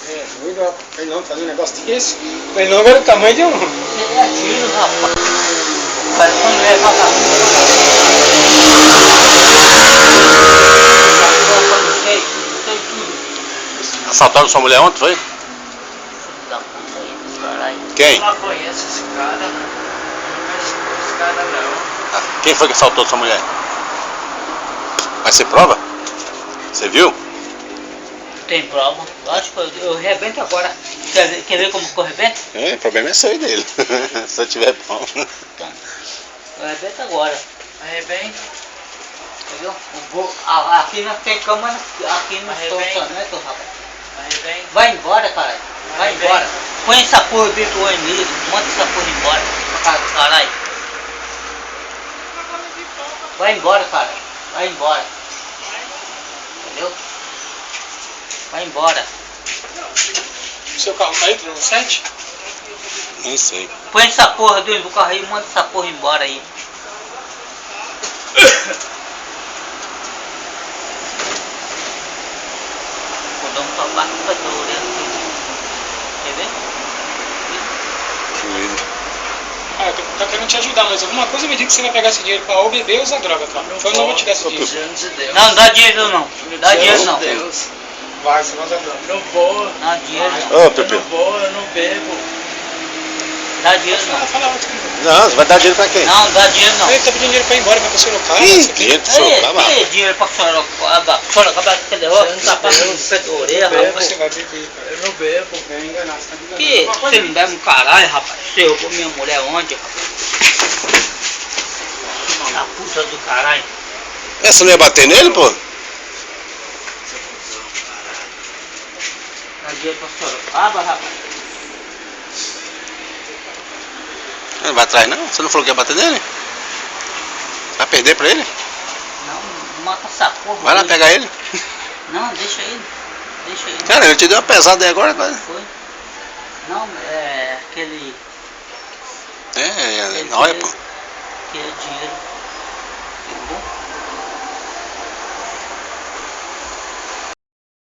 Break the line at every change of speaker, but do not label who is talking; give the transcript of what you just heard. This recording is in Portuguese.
É, doido, ó. Pernilongo fazer um negócio desse. Pernilongo era o tamanho de um.
Ele é tiro, rapaz. Parece quando é vagabundo.
Assaltaram sua mulher ontem, foi?
Da puta aí, caralho.
Quem?
Eu não conheço esse cara, né? Não conheço esse cara não.
Ah, quem foi que assaltou sua mulher? Mas você prova? Você viu?
Tem prova? Lógico, eu arrebento agora. Quer ver como que eu arrebento?
É, o problema é seu e dele. Se eu tiver bom.
Então, eu arrebento agora.
Arrebenta.
Entendeu? Aqui nós tem câmera, aqui no estacionamento, rapaz.
Arrebenta.
Vai embora, caralho. Vai embora. Põe essa porra dentro do ônibus, manda essa porra embora. Pra casa do caralho. Vai embora, caralho. Vai embora. Entendeu? Vai embora.
O seu carro tá aí, 307?
Nem sei.
Põe essa porra dentro do carro aí e manda essa porra embora aí. Vou dar um tabaco pra tua orelha aqui. Quer ver?
Ah, eu tô querendo te ajudar, mas alguma coisa me diz que você vai pegar esse dinheiro pra ou beber ou usar droga, tá? Então eu não vou te dar esse dinheiro.
Diante de Deus.
Não, dá dinheiro não. Dá dinheiro não.
Deus.
Vai, você vai usar droga.
Não vou.
Dá dinheiro não.
Ô,
Eu
Pepe.
não vou, eu não bebo.
Dá dinheiro não.
Fala outro comigo.
Não, você vai dar dinheiro pra quem?
Não, dá dinheiro não.
Ele tá pedindo dinheiro pra ir embora, vai pro Sorocaba.
Ih,
você quer?
dinheiro pro Sorocaba.
Ei, dinheiro pra Sorocaba. Sorocaba, cadê? Ó, tá passando no pé da orelha, rapaz.
Você vai beber, cara.
Eu não bebo.
Vem enganar, você tá me enganando.
Que? Você não bebe um caralho, rapaz. Você roubou minha mulher onde, rapaz? A puta do caralho.
Você não ia bater nele, pô?
Dá dinheiro pra Sorocaba, rapaz.
Não vai atrás não? Você não falou que ia bater nele? Vai perder pra ele?
Não, mata essa porra.
Vai lá
dele.
pegar ele.
Não, deixa ele. Deixa ele.
Cara, ele te deu uma pesada aí agora.
Foi. Não, é aquele.
Olha, pô.
Que é dinheiro. Pegou.